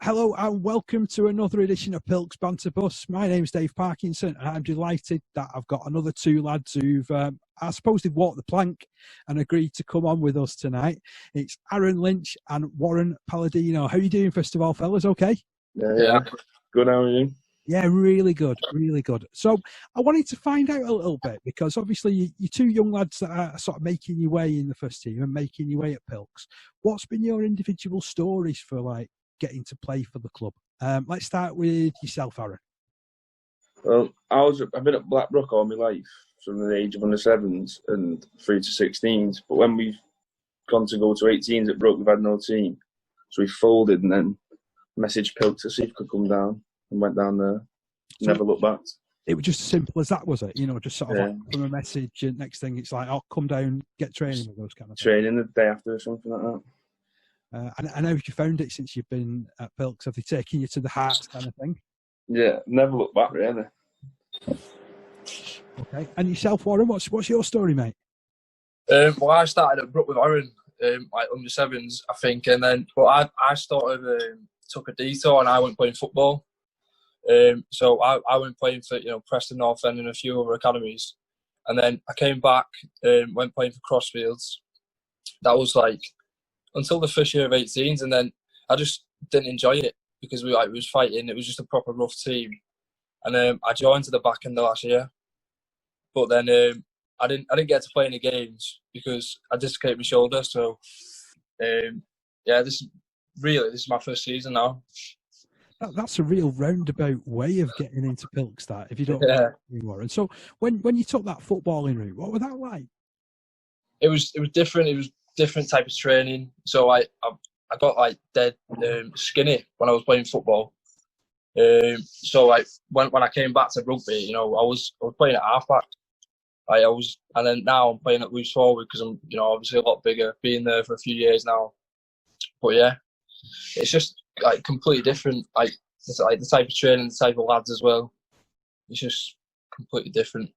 Hello and welcome to another edition of Pilks Banter Bus. My name's Dave Parkinson and I'm delighted that I've got another two lads who've, I suppose they've walked the plank and agreed to come on with us tonight. It's Aaron Lynch and Warren Paladino. How are you doing, first of all, fellas? Okay? Yeah. Good, how are you? Yeah, really good, really good. So I wanted to find out a little bit because obviously you're two young lads that are sort of making your way in the first team and making your way at Pilks. What's been your individual stories for like getting to play for the club? Let's start with yourself, Aaron. Well, I've been at Blackbrook all my life from the age of under 7s and through to 16s. But when we've gone to go to 18s at Brook, we've had no team. So we folded and then messaged Pilks to see if he could come down and went down there. Never looked back. It was just as simple as that, was it? You know, just sort of like from a message and next thing it's like, oh, come down, get training with those kind of things. Training the day after or something like that. And how have you found it since you've been at Pilks? Have they taken you to the heart kind of thing? Yeah, never looked back really. Okay. And yourself, Warren, what's your story, mate? Well, I started at Brook with Aaron, like under 7s, I think, and then I sort of took a detour and I went playing football. So I went playing for Preston North End and a few other academies, and then I came back, went playing for Crossfields. That was like until the first year of 18s, and then I just didn't enjoy it because we was fighting. It was just a proper rough team, and I joined to the back end of last year, but then I didn't get to play any games because I dislocated my shoulder. So this is my first season now. That's a real roundabout way of getting into Pilks, that, if you don't know Warren. So when you took that footballing route, what was that like? It was different. It was different type of training. So I got like dead skinny when I was playing football. So like when I came back to rugby, I was playing at halfback. And then now I'm playing at loose forward because I'm obviously a lot bigger, being there for a few years now. But yeah, it's just like completely different. Like the type of training, the type of lads as well. It's just completely different.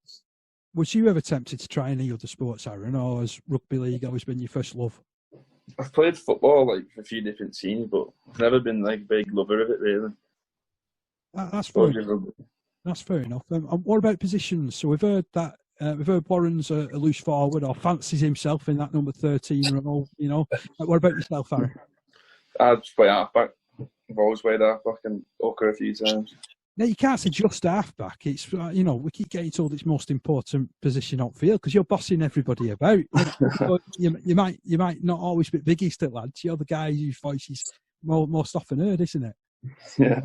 Was you ever tempted to try any other sports, Aaron, or has rugby league always been your first love? I've played football like for a few different teams, but I've never been like a big lover of it really. That's fair. That's fair enough. What about positions? So we've heard that. We've heard Warren's a loose forward or fancies himself in that number 13 role. What about yourself, Aaron? I'd play halfback. I've always played halfback and hooker a few times. No, you can't say just halfback. It's we keep getting told it's most important position on field because you're bossing everybody about. You might not always be biggest at lads. You're the guy whose voice is most often heard, isn't it? Yeah.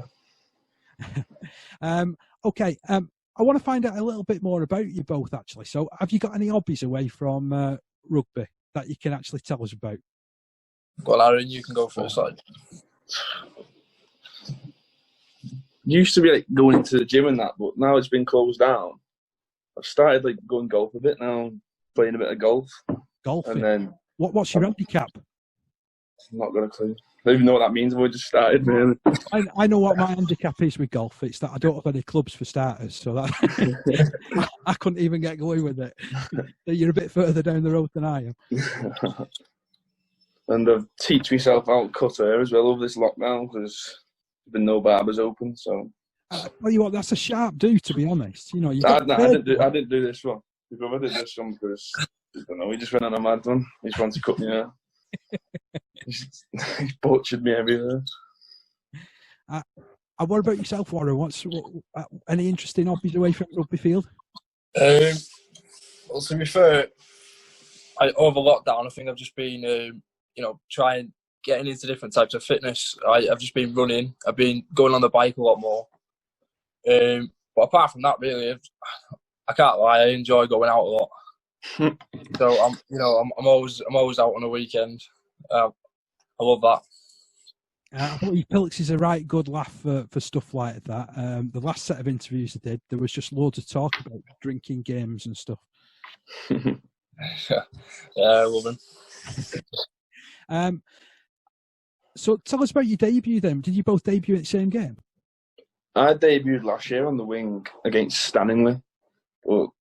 Okay. I want to find out a little bit more about you both, actually. So, have you got any hobbies away from rugby that you can actually tell us about? Well, Aaron, you can go first. Used to be like going into the gym and that, but now it's been closed down. I've started like going golf a bit now, playing a bit of golf. Golfing? And then what's your handicap? I'm not got a clue. I don't even know what that means. We just started, really. I know what my handicap is with golf. It's that I don't have any clubs for starters, so that I couldn't even get going with it. You're a bit further down the road than I am. And I've teach myself how to cut hair as well over this lockdown because there's been no barbers open. So I tell you what, that's a sharp do, to be honest. I didn't do this one. My brother did this one because I don't know. He just went on a mad one. He just wanted to cut me hair. He's butchered me everywhere. What about yourself, Warren? What any interesting hobbies away from rugby field? Well, to be fair, over lockdown, I think I've just been, trying getting into different types of fitness. I've just been running. I've been going on the bike a lot more. But apart from that, really, I can't lie. I enjoy going out a lot. So I'm always out on a weekend. I love that. I believe Pilks is a right good laugh for stuff like that. The last set of interviews I did, there was just loads of talk about drinking games and stuff. Yeah, I love him. So tell us about your debut then. Did you both debut at the same game? I debuted last year on the wing against Stanningley. Well,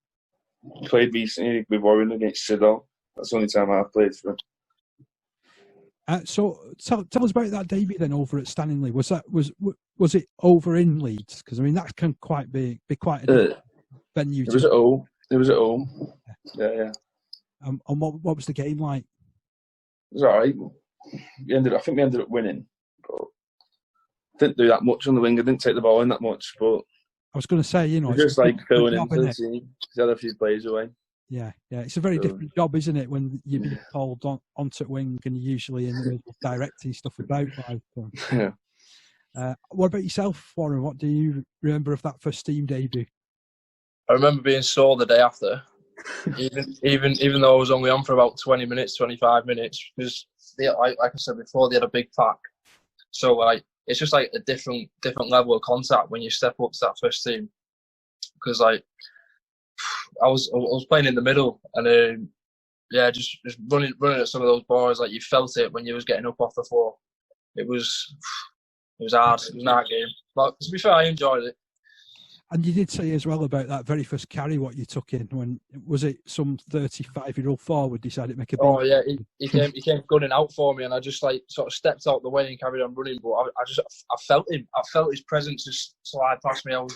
played recently with Warren against Siddall. That's the only time I've played for him. So tell us about that debut then over at Stanley. Was it over in Leeds? Because I mean that can be quite a different venue. It was at home. Yeah. And what was the game like? It was all right. I think we ended up winning, but didn't do that much on the wing. I didn't take the ball in that much, but I was going to say, it's just like filling in for the team. He had a few players away. Yeah. It's a very different job, isn't it, when you're being called onto wing and you're usually in the middle directing stuff about life. Yeah. What about yourself, Warren? What do you remember of that first team debut? I remember being sore the day after, even though I was only on for about 20 minutes, 25 minutes, because like I said before, they had a big pack. So like it's just like a different level of contact when you step up to that first team. Because like I was playing in the middle and just running at some of those bars, like you felt it when you was getting up off the floor. It was hard. It was an hard game. But to be fair, I enjoyed it. And you did say as well about that very first carry, what you took in. When was it? Some 35-year-old forward decided to make a big... Oh yeah, he came gunning out for me, and I just like sort of stepped out the way and carried on running. But I felt him. I felt his presence just slide past me. It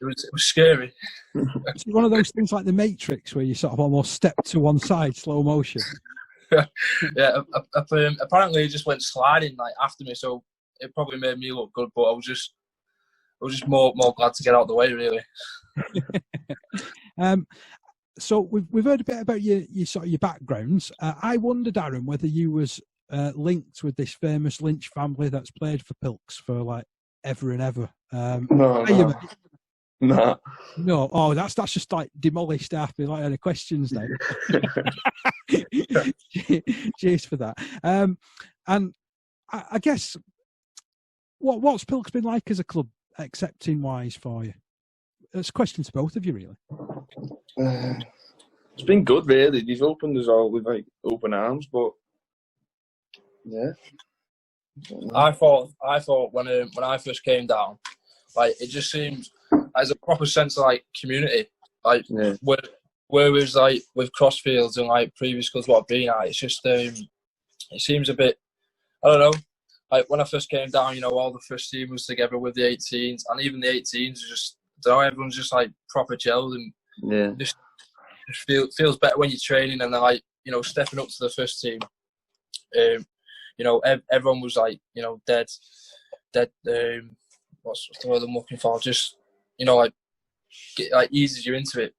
was scary. It's one of those things like the Matrix, where you sort of almost step to one side, slow motion. Yeah. Apparently, he just went sliding like after me, so it probably made me look good. But I was just more glad to get out of the way, really. So we've heard a bit about your sort of your backgrounds. I wondered, Aaron, whether you was linked with this famous Lynch family that's played for Pilks for like ever and ever. No. Oh, that's just like demolished after like any questions now. Cheers for that. And I guess what's Pilks been like as a club, accepting wise for you? It's a question to both of you, really. It's been good, really. They've opened us all with like open arms, but yeah. I thought when I first came down, like it just seemed as a proper sense of like community, like where it was like with Crossfields and like previous clubs what I've been at. It's just it seems a bit, I don't know. Like when I first came down, you know, all the first team was together with the 18s, and even the 18s just, I don't know, everyone's just like proper gelled, and just feels better when you're training and they're like, you know, stepping up to the first team. You know, everyone was like, you know, dead. What's the word I'm looking for? Just, you know, like eases you into it.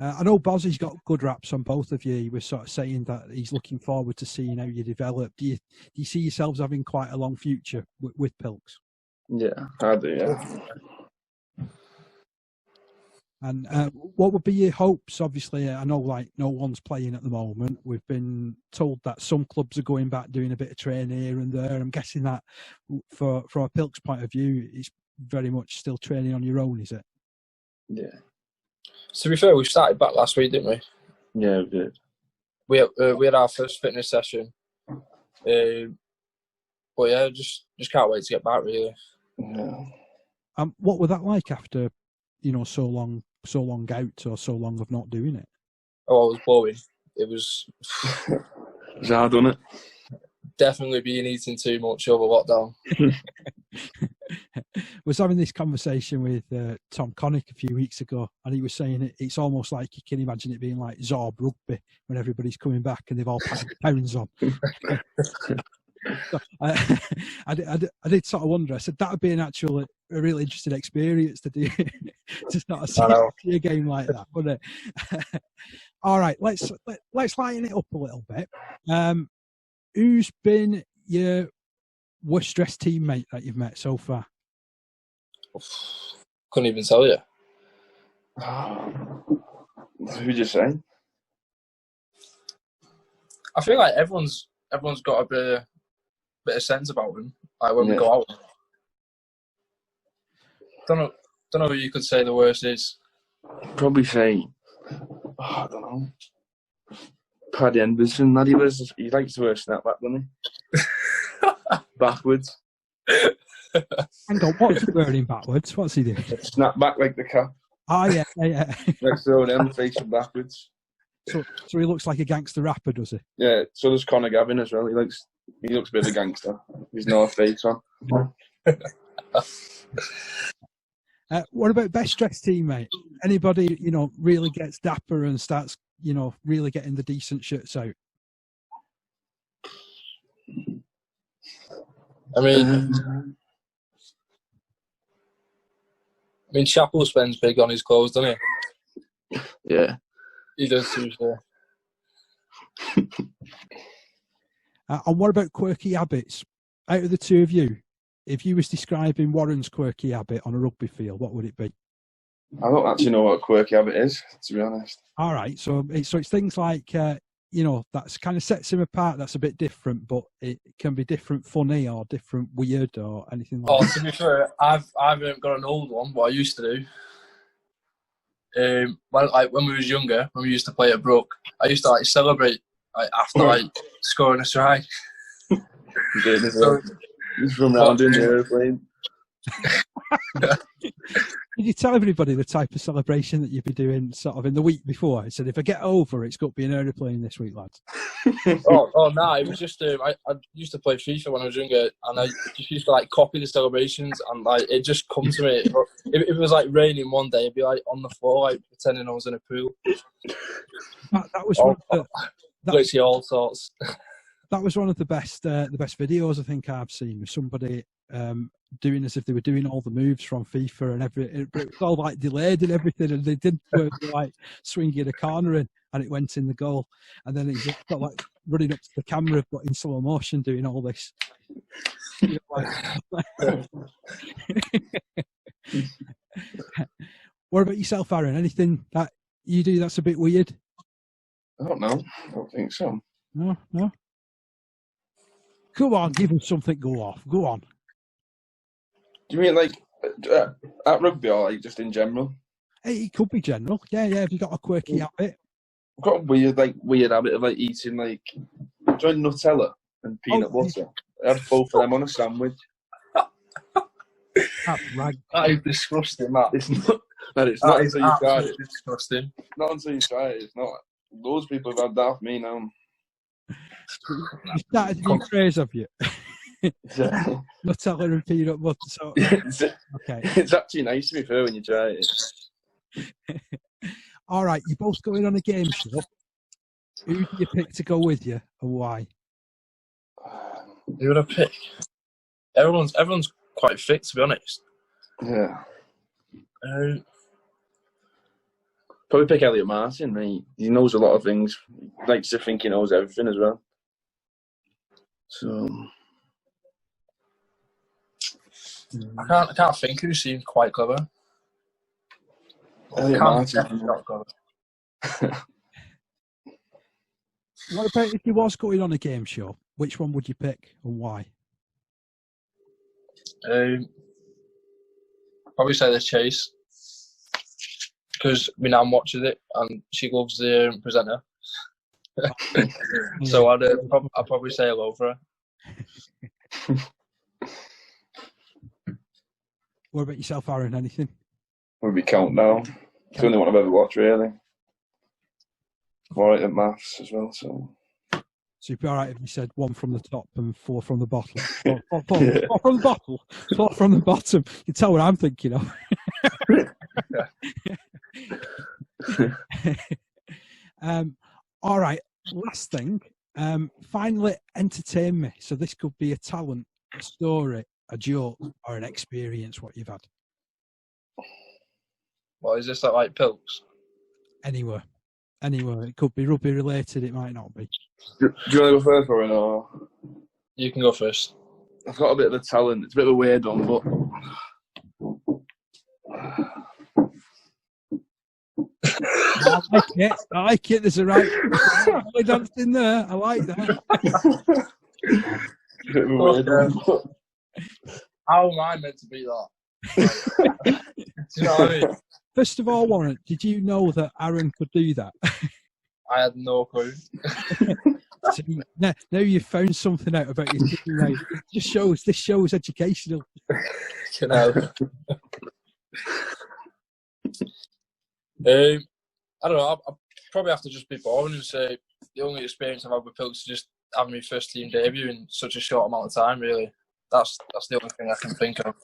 I know Bozzy's got good raps on both of you. He was sort of saying that he's looking forward to seeing how you develop. Do you see yourselves having quite a long future with Pilks? Yeah, I do, yeah. And what would be your hopes? Obviously, I know like no one's playing at the moment. We've been told that some clubs are going back doing a bit of training here and there. I'm guessing that from a Pilks point of view, it's very much still training on your own, is it? Yeah. To be fair, we started back last week, didn't we? Yeah, we did. We had our first fitness session. But yeah, just can't wait to get back, really. Yeah. What was that like after, you know, so long out or so long of not doing it? Oh, I was blowing. It was hard, wasn't it? Definitely being eating too much over lockdown. Was having this conversation with Tom Connick a few weeks ago, and he was saying it's almost like you can imagine it being like Zorb rugby when everybody's coming back and they've all packed pounds on. So, I did sort of wonder. I said that would be a really interesting experience to do, to not see a game like that, wouldn't it? All right, let's lighten it up a little bit. Who's been your worst dressed teammate that you've met so far? Couldn't even tell you. Who'd you say? I feel like everyone's got a bit of sense about them. Like when we go out. Don't know who you could say the worst is. Probably say, I don't know. Paddy Henderson. He likes to wear a snapback, doesn't he? Backwards. Hang on, what's he wearing backwards? What's he doing? Snapback like the cap. Oh yeah. Like throwing them facing backwards. So he looks like a gangster rapper, does he? Yeah, so does Conor Gavin as well. He looks a bit of a gangster. He's North Face on. What about best dressed teammate? Anybody, really gets dapper and starts, really getting the decent shirts out? I mean, Chappell spends big on his clothes, doesn't he? Yeah. He does, to be fair. And what about quirky habits? Out of the two of you, if you was describing Warren's quirky habit on a rugby field, what would it be? I don't actually know what a quirky habit is, to be honest. All right, so it's things like that's kind of sets him apart. That's a bit different, but it can be different, funny or different, weird or anything like that. To be fair, I've got an old one. What I used to do. When we was younger, when we used to play at Brook, I used to celebrate after scoring a strike. He's from around in the airplane. Did you tell everybody the type of celebration that you'd be doing sort of in the week before? I said, if I get over, it's got to be an aeroplane this week, lads. It was just I used to play FIFA when I was younger, and I just used to copy the celebrations, and it just come to me. If it was raining one day, it'd be on the floor, pretending I was in a pool. That was one of literally all sorts. That was one of the best videos I think I've seen, with somebody doing as if they were doing all the moves from FIFA and everything. It was all delayed and everything, and they did swinging a corner in, and it went in the goal. And then he got running up to the camera, but in slow motion, doing all this. What about yourself, Aaron? Anything that you do that's a bit weird? I don't know. I don't think so. No. Come on, give him something. Go off. Go on. Do you mean at rugby or just in general? Hey, it could be general. Yeah. Have you got a quirky habit? I've got a weird habit of eating join Nutella and peanut butter. I have both of them on a sandwich. That's right. That is disgusting. It's not. It's not until you try it. Disgusting. Not until you try it. It's not. Those people have had that off me now. You started to do craze, have you? Nutella and peanut butter. So, okay. It's actually nice to be fair when you try it. All right, you're both going on a game show. Who do you pick to go with you, and why? Who would I pick? Everyone's quite fit, to be honest. Yeah. Probably pick Elliot Martin. He knows a lot of things. He likes to think he knows everything as well. So I can't think who seems quite clever. Elliot Martin. Not clever. What about if you was going on a game show? Which one would you pick and why? Probably say The Chase, because my nan watches it and she loves the presenter. So I'd probably say hello for her. What about yourself, Aaron? Anything? Would be Countdown. It's the only one I've ever watched, really. I'm all right at maths as well, so. So you'd be all right if you said 1 from the top and 4 from the bottom. 4 from the bottle, 4 from the bottom. You tell what I'm thinking of. All right, last thing. Finally, entertain me. So this could be a talent, a story, a joke, or an experience, what you've had. Well, is this like Pilks? Anywhere. It could be rugby related, it might not be. Do you want to go first, Warren, or? You can go first. I've got a bit of a talent. It's a bit of a weird one, but. I like it. There's a right dance in there. I like that. Bit of a weird one. How am I meant to be that? Do you know what I mean? First of all, Warren, did you know that Aaron could do that? I had no clue. So now you've found something out about your teammate. This shows educational. You know. I don't know. probably have to just be boring and say the only experience I've had with Pilks is just having my first team debut in such a short amount of time. Really, that's the only thing I can think of.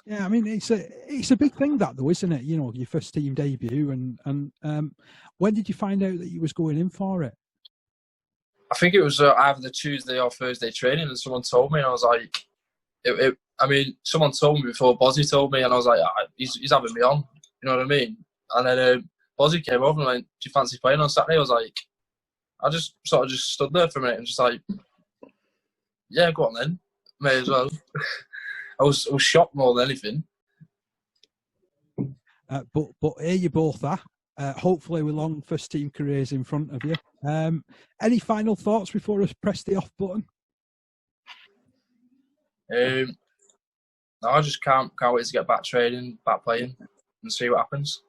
Yeah, I mean it's a big thing that though, isn't it? You know, your first team debut, and when did you find out that you was going in for it? I think it was either the Tuesday or Thursday training, and someone told me, and I was like, I mean, someone told me before Bozzy told me, and I was like, he's having me on, you know what I mean? And then Bozzy came over and went, do you fancy playing on Saturday? I was like, I just sort of just stood there for a minute and just like, yeah, go on then, may as well. I was shocked more than anything. But here you both are. Hopefully with long first team careers in front of you. Any final thoughts before I press the off button? No, I just can't wait to get back training, back playing, and see what happens.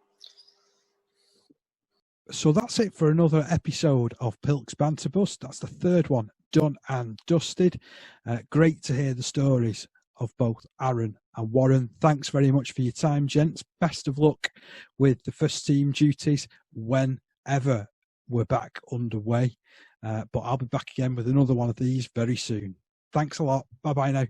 So that's it for another episode of Pilks Banter Bus. That's the third one done and dusted. Great to hear the stories of both Aaron and Warren. Thanks very much for your time, gents. Best of luck with the first team duties whenever we're back underway. But I'll be back again with another one of these very soon. Thanks a lot. Bye-bye now.